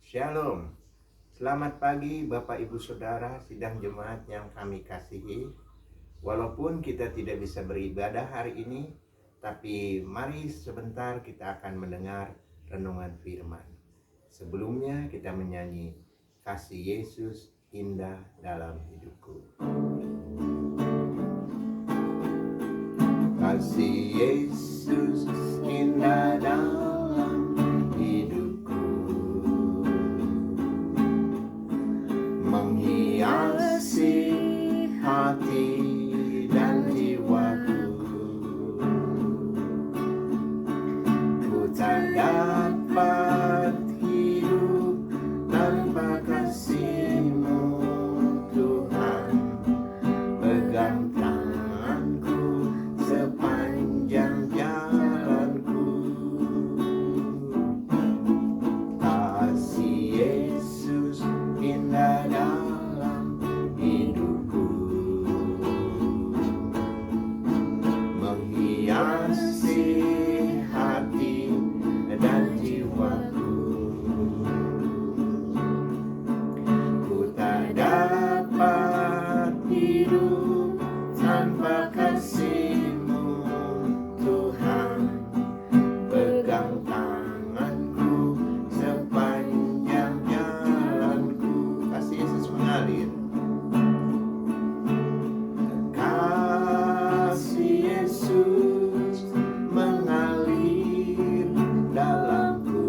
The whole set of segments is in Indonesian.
Shalom. Selamat pagi Bapak Ibu Saudara sidang jemaat yang kami kasihi. Walaupun kita tidak bisa beribadah hari ini, tapi mari sebentar kita akan mendengar renungan firman. Sebelumnya kita menyanyi Kasih Yesus Indah Dalam Hidupku. Kasih Yesus indah dalam hidupku, menghiasi hati dan jiwaku. Ku tak dapat hidup tanpa kasih-Mu, Tuhan. Pegang tanganku sepanjang jalanku. Kasih Yesus indah dalam hidupku, menghiasi hati dan jiwaku. Ku tak dapat hidup tanpa kasih-Mu, Tuhan. Pegang tanganku sepanjang jalanku. Kasih Yesus mengalir. Kasih Yesus mengalir dalamku,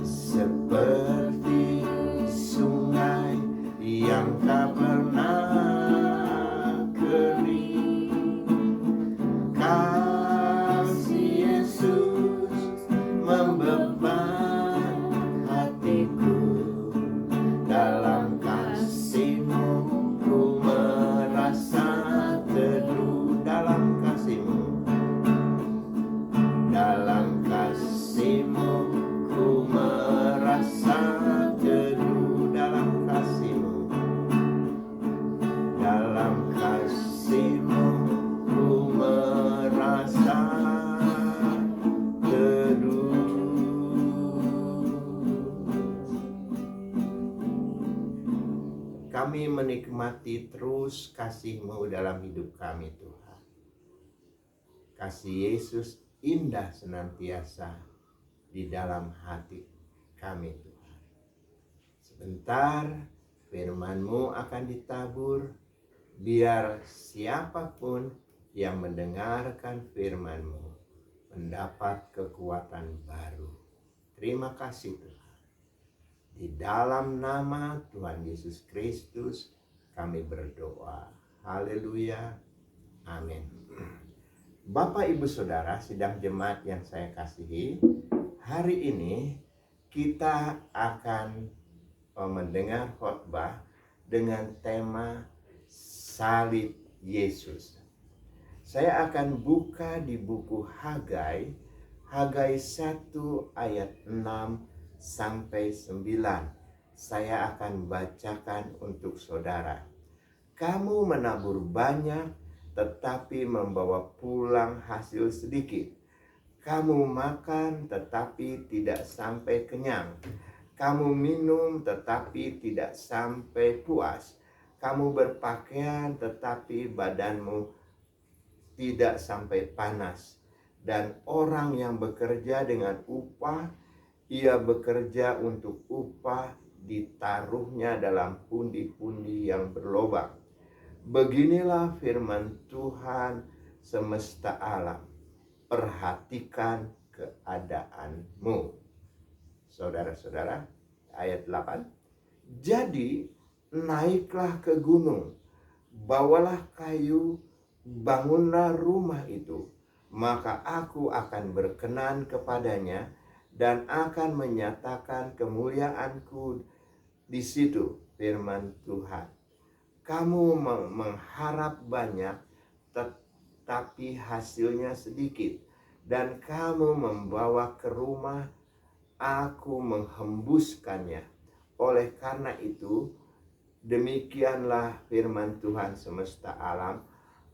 seperti sungai yang tak pernah kering. Kasih Yesus membeban hatiku. Dalam kasih-Mu ku merasa teduh. Dalam kasih-Mu, dalam kasih-Mu ku merasa teduh. Dalam kasih-Mu, dalam kasih-Mu ku merasa teduh. Kami menikmati terus kasih-Mu dalam hidup kami, Tuhan. Kasih Yesus indah senantiasa di dalam hati kami, Tuhan. Sebentar firman-Mu akan ditabur, biar siapapun yang mendengarkan firman-Mu mendapat kekuatan baru. Terima kasih, Tuhan. Di dalam nama Tuhan Yesus Kristus kami berdoa. Haleluya. Amin. Bapak Ibu Saudara sidang jemaat yang saya kasihi, hari ini kita akan mendengar khotbah dengan tema Salib Yesus. Saya akan buka di buku Hagai 1 ayat 6 sampai 9. Saya akan bacakan untuk saudara. Kamu menabur banyak, tetapi membawa pulang hasil sedikit. Kamu makan, tetapi tidak sampai kenyang. Kamu minum, tetapi tidak sampai puas. Kamu berpakaian, tetapi badanmu tidak sampai panas. Dan orang yang bekerja dengan upah, ia bekerja untuk upah, ditaruhnya dalam pundi-pundi yang berlobang. Beginilah firman Tuhan semesta alam. Perhatikan keadaanmu. Saudara-saudara, ayat 8. Jadi naiklah ke gunung, bawalah kayu, bangunlah rumah itu, maka aku akan berkenan kepadanya dan akan menyatakan kemuliaanku di situ. Firman Tuhan. Kamu mengharap banyak, tetapi hasilnya sedikit. Dan kamu membawa ke rumah, aku menghembuskannya. Oleh karena itu, demikianlah firman Tuhan semesta alam.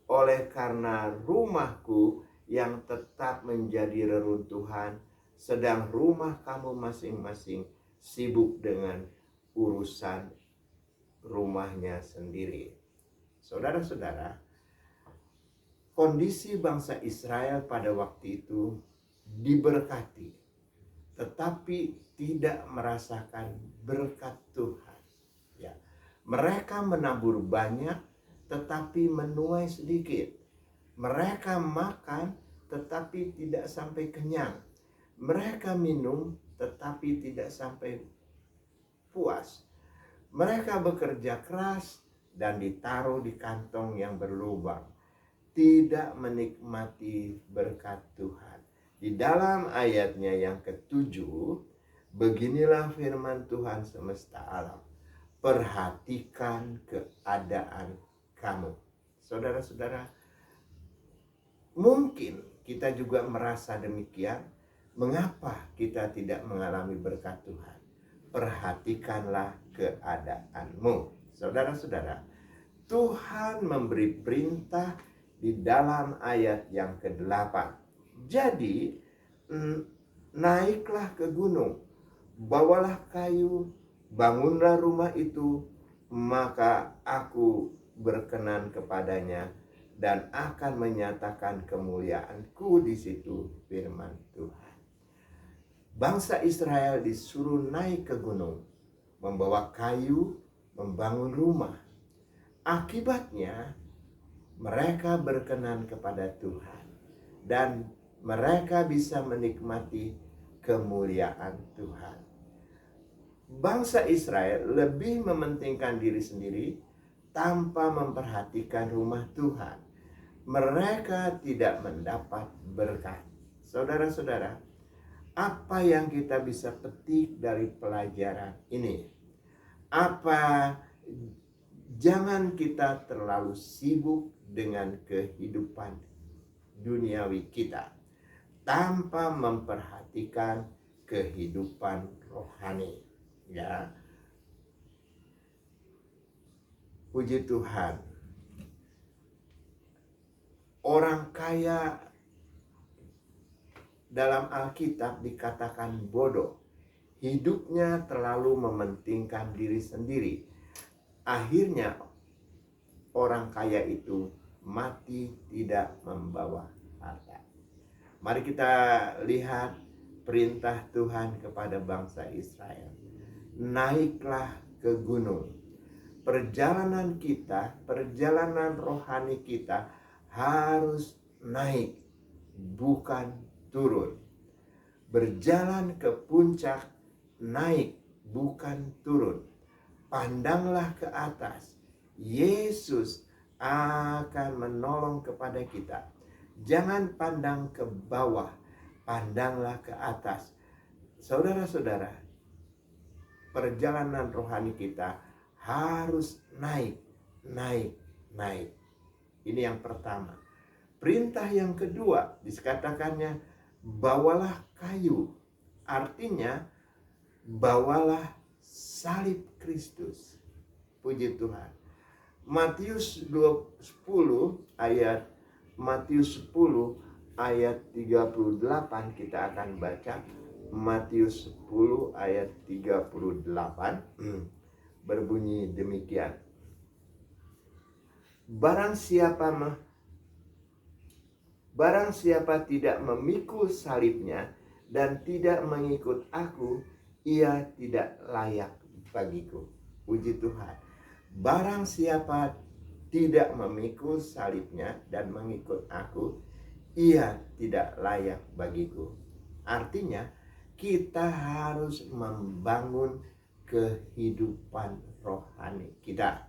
Oleh karena rumahku yang tetap menjadi reruntuhan, sedang rumah kamu masing-masing sibuk dengan urusan rumahnya sendiri. Saudara-saudara, kondisi bangsa Israel pada waktu itu diberkati, tetapi tidak merasakan berkat Tuhan. Ya, mereka menabur banyak, tetapi menuai sedikit. Mereka makan, tetapi tidak sampai kenyang. Mereka minum, tetapi tidak sampai puas. Mereka bekerja keras dan ditaruh di kantong yang berlubang, tidak menikmati berkat Tuhan. Di dalam ayatnya yang ketujuh, beginilah firman Tuhan semesta alam. Perhatikan keadaan kamu. Saudara-saudara, mungkin kita juga merasa demikian. Mengapa kita tidak mengalami berkat Tuhan? Perhatikanlah keadaanmu. Saudara-saudara, Tuhan memberi perintah di dalam ayat yang ke-8. Jadi, naiklah ke gunung, bawalah kayu, bangunlah rumah itu, maka aku berkenan kepadanya dan akan menyatakan kemuliaanku di situ, firman Tuhan. Bangsa Israel disuruh naik ke gunung, membawa kayu, membangun rumah. Akibatnya, mereka berkenan kepada Tuhan dan mereka bisa menikmati kemuliaan Tuhan. Bangsa Israel lebih mementingkan diri sendiri tanpa memperhatikan rumah Tuhan. Mereka tidak mendapat berkat. Saudara-saudara, apa yang kita bisa petik dari pelajaran ini? Jangan kita terlalu sibuk dengan kehidupan duniawi kita tanpa memperhatikan kehidupan rohani. Ya, puji Tuhan. Orang kaya dalam Alkitab dikatakan bodoh. Hidupnya terlalu mementingkan diri sendiri. Akhirnya orang kaya itu mati tidak membawa harta. Mari kita lihat perintah Tuhan kepada bangsa Israel. Naiklah ke gunung. Perjalanan kita, perjalanan rohani kita harus naik, bukan turun. Berjalan ke puncak, naik, bukan turun. Pandanglah ke atas. Yesus akan menolong kepada kita. Jangan pandang ke bawah, pandanglah ke atas. Saudara-saudara, perjalanan rohani kita harus naik, naik, naik. Ini yang pertama. Perintah yang kedua dikatakannya, bawalah kayu. Artinya, bawalah salib Kristus. Puji Tuhan. Matius 10 ayat 38 kita akan baca. Matius 10 ayat 38 berbunyi demikian. Barang siapa tidak memikul salibnya dan tidak mengikut aku, ia tidak layak bagiku. Puji Tuhan. Barang siapa tidak memikul salibnya dan mengikut aku, ia tidak layak bagiku. Artinya, kita harus membangun kehidupan rohani kita.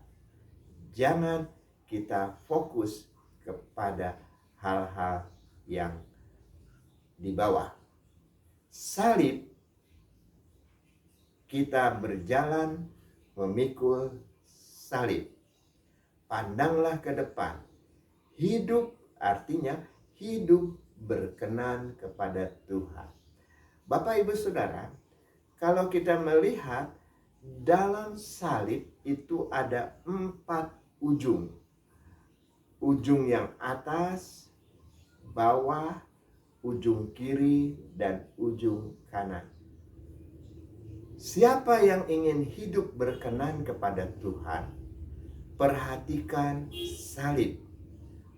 Jangan kita fokus kepada hal-hal yang di bawah. Salib, kita berjalan memikul salib. Pandanglah ke depan. Hidup artinya hidup berkenan kepada Tuhan. Bapak Ibu Saudara, kalau kita melihat dalam salib itu ada 4 ujung. Ujung yang atas, bawah, ujung kiri, dan ujung kanan. Siapa yang ingin hidup berkenan kepada Tuhan, perhatikan salib,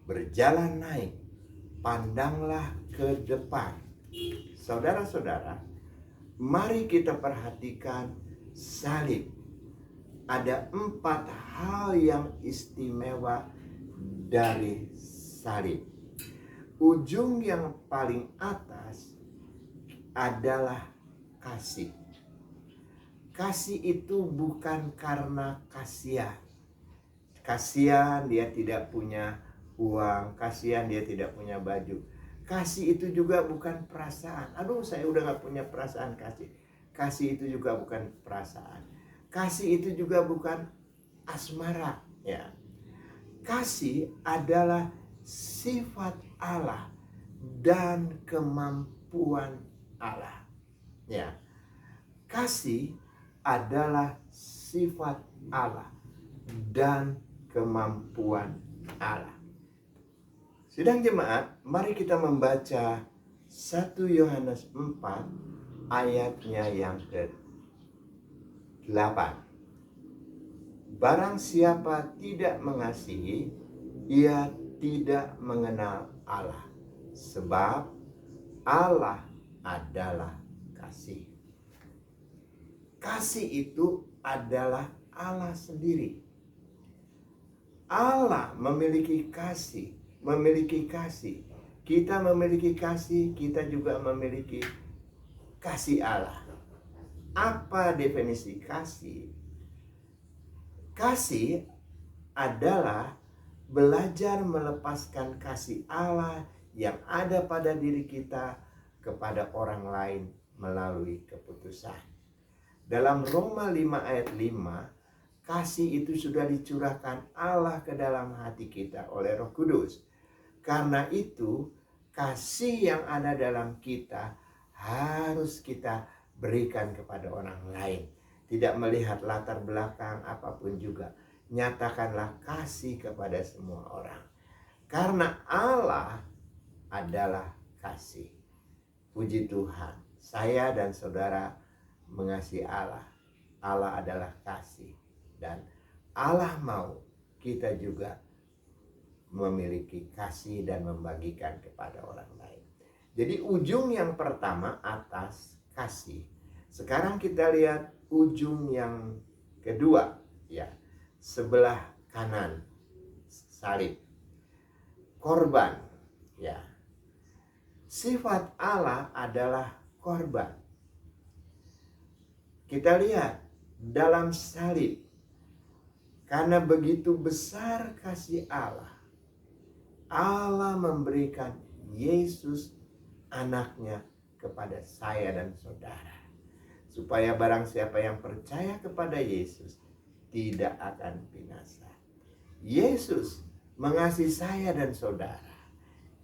berjalan naik, pandanglah ke depan. Saudara-saudara, mari kita perhatikan salib. Ada 4 hal yang istimewa dari salib. Ujung yang paling atas adalah kasih. Kasih itu bukan karena kasihan. Kasihan dia tidak punya uang, kasihan dia tidak punya baju. Kasih itu juga bukan perasaan. Aduh, saya udah gak punya perasaan kasih. Kasih itu juga bukan perasaan. Kasih itu juga bukan asmara, ya. Kasih adalah sifat Allah dan kemampuan Allah. Ya. Kasih adalah sifat Allah dan kemampuan Allah. Sidang jemaat, mari kita membaca 1 Yohanes 4 ayatnya yang ke-8. Barang siapa tidak mengasihi, ia tidak mengenal Allah, sebab Allah adalah kasih. Kasih itu adalah Allah sendiri. Allah memiliki kasih, Kita memiliki kasih, kita juga memiliki kasih Allah. Apa definisi kasih? Kasih adalah belajar melepaskan kasih Allah yang ada pada diri kita kepada orang lain melalui keputusan. Dalam Roma 5 ayat 5, kasih itu sudah dicurahkan Allah ke dalam hati kita oleh Roh Kudus. Karena itu, kasih yang ada dalam kita harus kita berikan kepada orang lain. Tidak melihat latar belakang apapun juga. Nyatakanlah kasih kepada semua orang. Karena Allah adalah kasih. Puji Tuhan, saya dan saudara mengasihi Allah. Allah adalah kasih. Dan Allah mau kita juga memiliki kasih dan membagikan kepada orang lain. Jadi ujung yang pertama atas kasih. Sekarang kita lihat ujung yang kedua, ya, sebelah kanan salib. Korban, ya. Sifat Allah adalah korban. Kita lihat dalam salib, karena begitu besar kasih Allah, Allah memberikan Yesus anaknya kepada saya dan saudara. Supaya barang siapa yang percaya kepada Yesus tidak akan binasa. Yesus mengasihi saya dan saudara.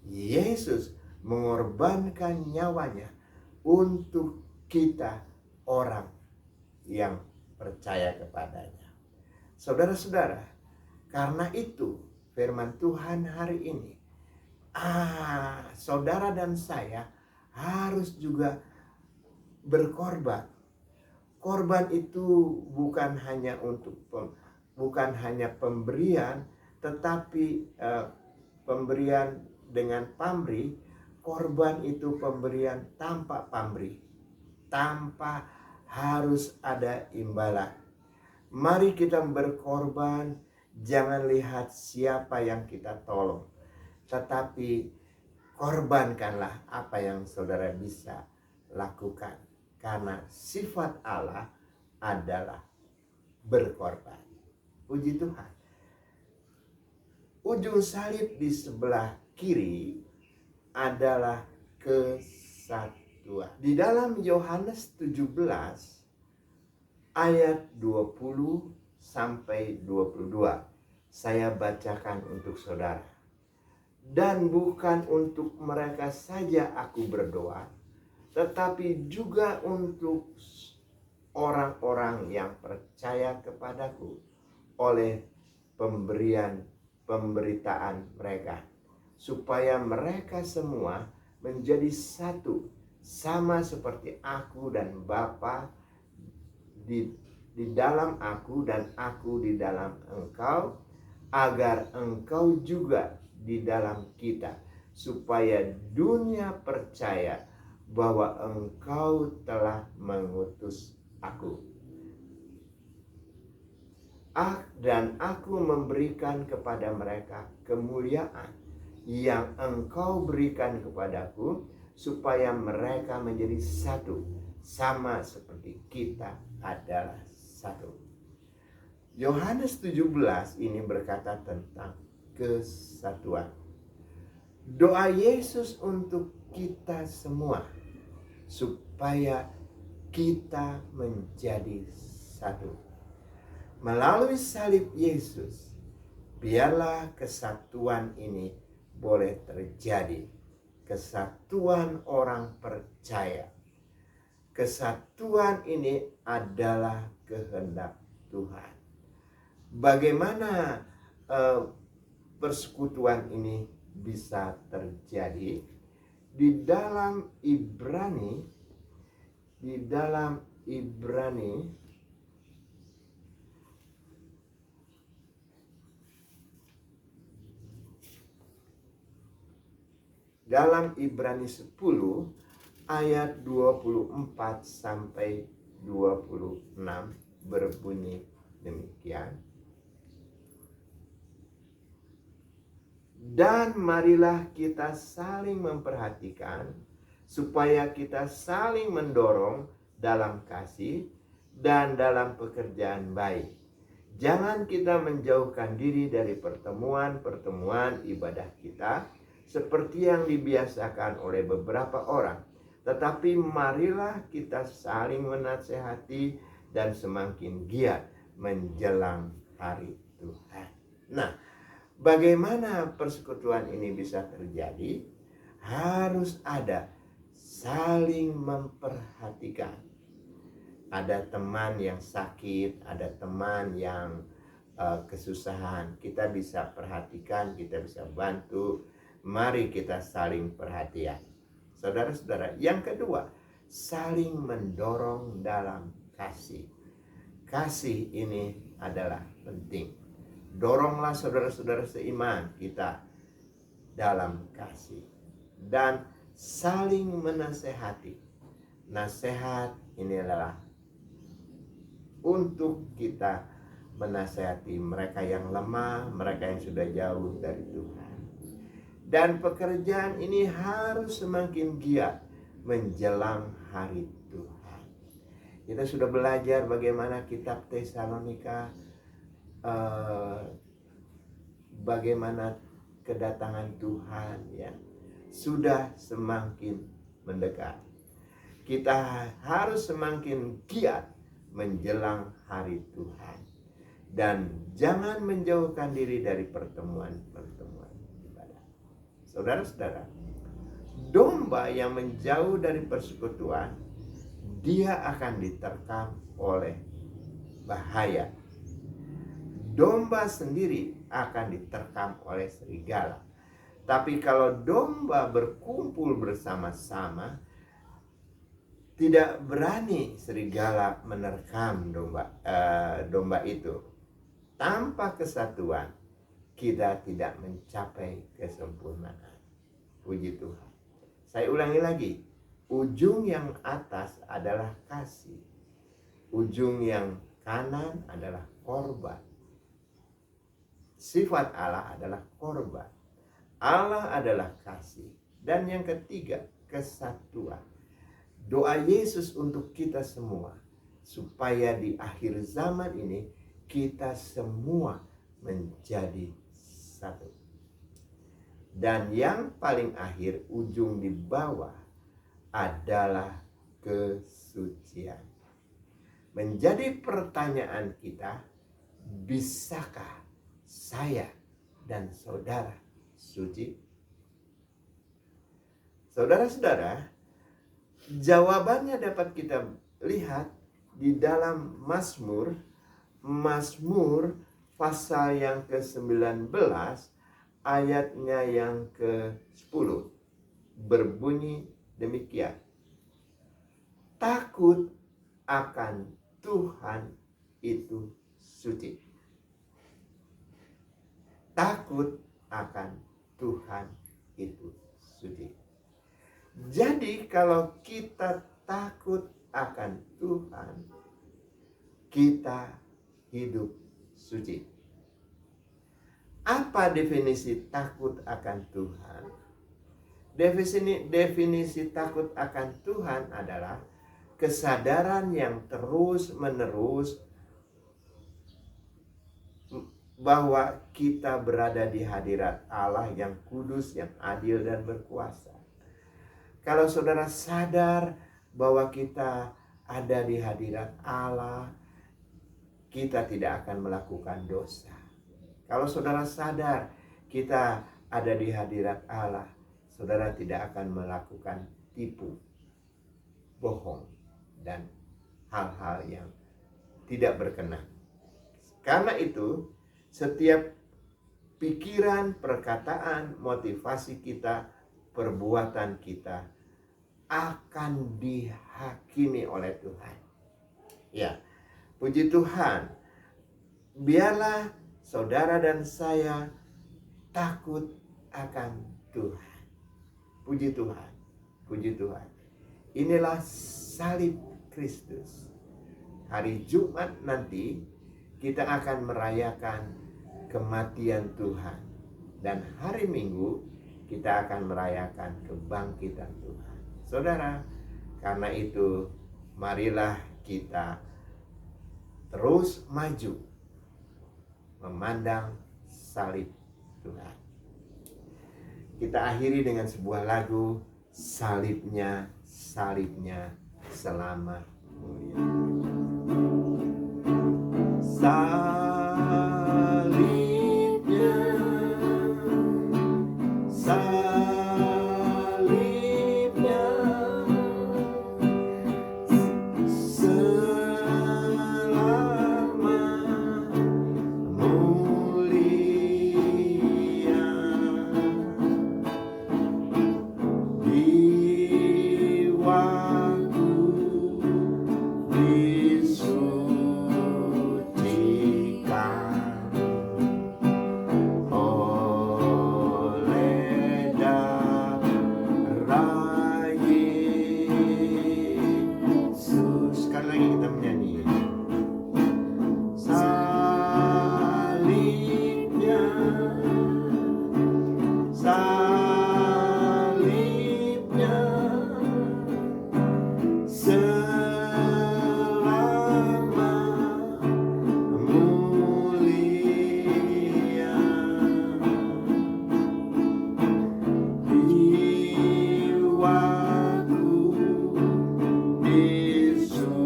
Yesus mengorbankan nyawanya untuk kita orang yang percaya kepadanya. Saudara-saudara, karena itu firman Tuhan hari ini, saudara dan saya harus juga berkorban. Korban itu bukan hanya pemberian, tetapi pemberian dengan pamrih. Korban itu pemberian tanpa pamrih, tanpa harus ada imbalan. Mari kita berkorban, jangan lihat siapa yang kita tolong, tetapi korbankanlah apa yang saudara bisa lakukan. Karena sifat Allah adalah berkorban. Puji Tuhan. Ujung salib di sebelah kiri adalah kesatuan. Di dalam Yohanes 17 ayat 20 sampai 22, saya bacakan untuk saudara. Dan bukan untuk mereka saja aku berdoa, tetapi juga untuk orang-orang yang percaya kepadaku oleh pemberitaan mereka, supaya mereka semua menjadi satu, sama seperti aku dan Bapa di dalam aku dan aku di dalam engkau, agar engkau juga di dalam kita, supaya dunia percaya bahwa engkau telah mengutus aku. Dan aku memberikan kepada mereka kemuliaan yang engkau berikan kepadaku, supaya mereka menjadi satu, sama seperti kita adalah satu. Yohanes 17 ini berkata tentang kesatuan. Doa Yesus untuk kita semua, supaya kita menjadi satu. Melalui salib Yesus, biarlah kesatuan ini boleh terjadi. Kesatuan orang percaya. Kesatuan ini adalah kehendak Tuhan. Bagaimana persekutuan ini bisa terjadi? Di dalam Ibrani dalam Ibrani 10 ayat 24 sampai 26 berbunyi demikian. Dan marilah kita saling memperhatikan, supaya kita saling mendorong dalam kasih dan dalam pekerjaan baik. Jangan kita menjauhkan diri dari pertemuan-pertemuan ibadah kita, seperti yang dibiasakan oleh beberapa orang. Tetapi marilah kita saling menasehati dan semakin giat menjelang hari Tuhan. Nah, bagaimana persekutuan ini bisa terjadi? Harus ada saling memperhatikan. Ada teman yang sakit, ada teman yang kesusahan. Kita bisa perhatikan, kita bisa bantu. Mari kita saling perhatian. Saudara-saudara, yang kedua, saling mendorong dalam kasih. Kasih ini adalah penting. Doronglah saudara-saudara seiman kita dalam kasih. Dan saling menasehati. Nasihat ini adalah untuk kita menasehati mereka yang lemah, mereka yang sudah jauh dari Tuhan. Dan pekerjaan ini harus semakin giat menjelang hari Tuhan. Kita sudah belajar bagaimana kitab Tesalonika, bagaimana kedatangan Tuhan ya sudah semakin mendekat. Kita harus semakin giat menjelang hari Tuhan. Dan jangan menjauhkan diri dari pertemuan-pertemuan ibadah. Saudara-saudara, domba yang menjauh dari persekutuan, dia akan diterkam oleh bahaya. Domba sendiri akan diterkam oleh serigala. Tapi kalau domba berkumpul bersama-sama, tidak berani serigala menerkam domba itu. Tanpa kesatuan, kita tidak mencapai kesempurnaan. Puji Tuhan. Saya ulangi lagi. Ujung yang atas adalah kasih. Ujung yang kanan adalah korban. Sifat Allah adalah korban. Allah adalah kasih. Dan yang ketiga, kesatuan. Doa Yesus untuk kita semua, supaya di akhir zaman ini kita semua menjadi satu. Dan yang paling akhir, ujung di bawah adalah kesucian. Menjadi pertanyaan kita, bisakah saya dan saudara suci? Saudara-saudara, jawabannya dapat kita lihat di dalam Mazmur pasal yang ke-19 ayatnya yang ke-10 berbunyi demikian. Takut akan Tuhan itu suci. Takut akan Tuhan itu suci. Jadi kalau kita takut akan Tuhan, kita hidup suci. Apa definisi takut akan Tuhan? Definisi takut akan Tuhan adalah kesadaran yang terus-menerus bahwa kita berada di hadirat Allah yang kudus, yang adil dan berkuasa. Kalau saudara sadar bahwa kita ada di hadirat Allah, kita tidak akan melakukan dosa. Kalau saudara sadar kita ada di hadirat Allah, saudara tidak akan melakukan tipu, bohong, dan hal-hal yang tidak berkenan. Karena itu, setiap pikiran, perkataan, motivasi kita, perbuatan kita akan dihakimi oleh Tuhan. Ya, puji Tuhan. Biarlah saudara dan saya takut akan Tuhan. Puji Tuhan. Puji Tuhan. Inilah salib Kristus. Hari Jumat nanti kita akan merayakan kematian Tuhan. Dan hari Minggu kita akan merayakan kebangkitan Tuhan. Saudara, karena itu marilah kita terus maju memandang salib Tuhan. Kita akhiri dengan sebuah lagu, salibnya, salibnya selamat mulia. Salibnya, salibnya selamat mulia. Jiwaku disucikan oleh darah Yesus. Sekali lagi kita menyanyi. Salibnya, salibnya selamat mulia. Jiwaku disucikan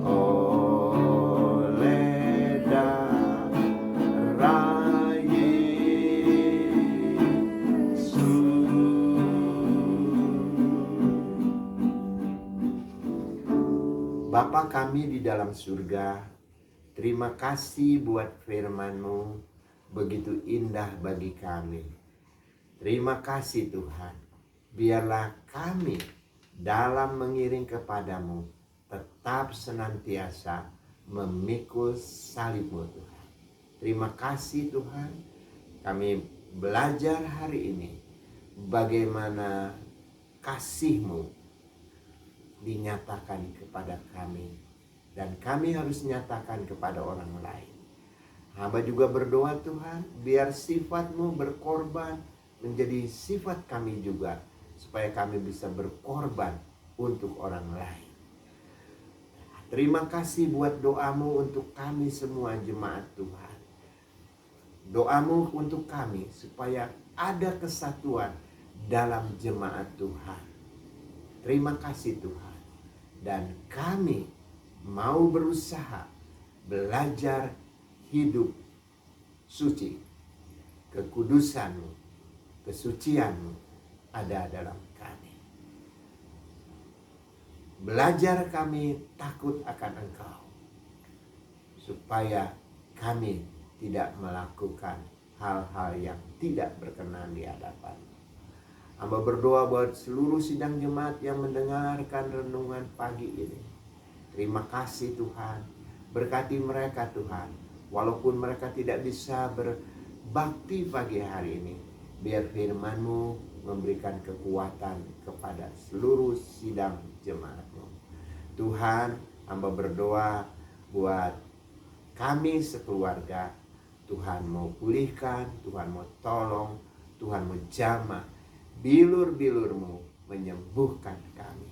oleh darah Yesus. Bapa kami di dalam surga, terima kasih buat firman-Mu, begitu indah bagi kami. Terima kasih Tuhan, biarlah kami dalam mengiring kepadamu tetap senantiasa memikul salib-Mu Tuhan. Terima kasih Tuhan, kami belajar hari ini bagaimana kasih-Mu dinyatakan kepada kami, dan kami harus nyatakan kepada orang lain. Hamba juga berdoa Tuhan, biar sifat-Mu berkorban menjadi sifat kami juga, supaya kami bisa berkorban untuk orang lain. Terima kasih buat doa-Mu untuk kami semua jemaat Tuhan. Doa-Mu untuk kami supaya ada kesatuan dalam jemaat Tuhan. Terima kasih Tuhan. Dan kami mau berusaha belajar hidup suci. Kekudusan-Mu, kesucian-Mu ada dalam kami. Belajar kami takut akan Engkau, supaya kami tidak melakukan hal-hal yang tidak berkenan di hadapan. Hamba berdoa buat seluruh sidang jemaat yang mendengarkan renungan pagi ini. Terima kasih Tuhan. Berkati mereka Tuhan. Walaupun mereka tidak bisa berbakti pagi hari ini, biar firman-Mu memberikan kekuatan kepada seluruh sidang jemaat-Mu. Tuhan, hamba berdoa buat kami sekeluarga. Tuhan mau pulihkan, Tuhan mau tolong, Tuhan mau jamah. Bilur-bilur-Mu menyembuhkan kami.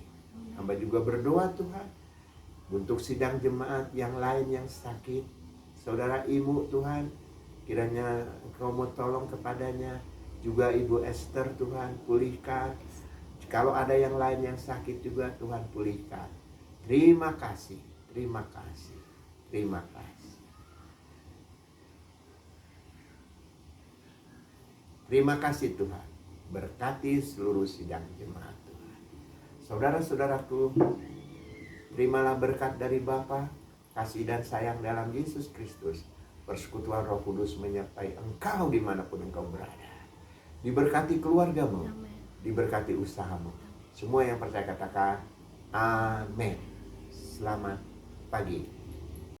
Hamba juga berdoa Tuhan untuk sidang jemaat yang lain yang sakit. Saudara Ibu Tuhan, kiranya Engkau mau tolong kepadanya. Juga Ibu Esther Tuhan, pulihkan. Kalau ada yang lain yang sakit juga Tuhan pulihkan. Terima kasih, terima kasih, terima kasih. Terima kasih Tuhan. Berkati seluruh sidang jemaat Tuhan. Saudara-saudaraku, terimalah berkat dari Bapa, kasih dan sayang dalam Yesus Kristus. Persekutuan Roh Kudus menyertai engkau dimanapun engkau berada. Diberkati keluargamu, diberkati usahamu. Semua yang percaya katakan amin. Selamat pagi.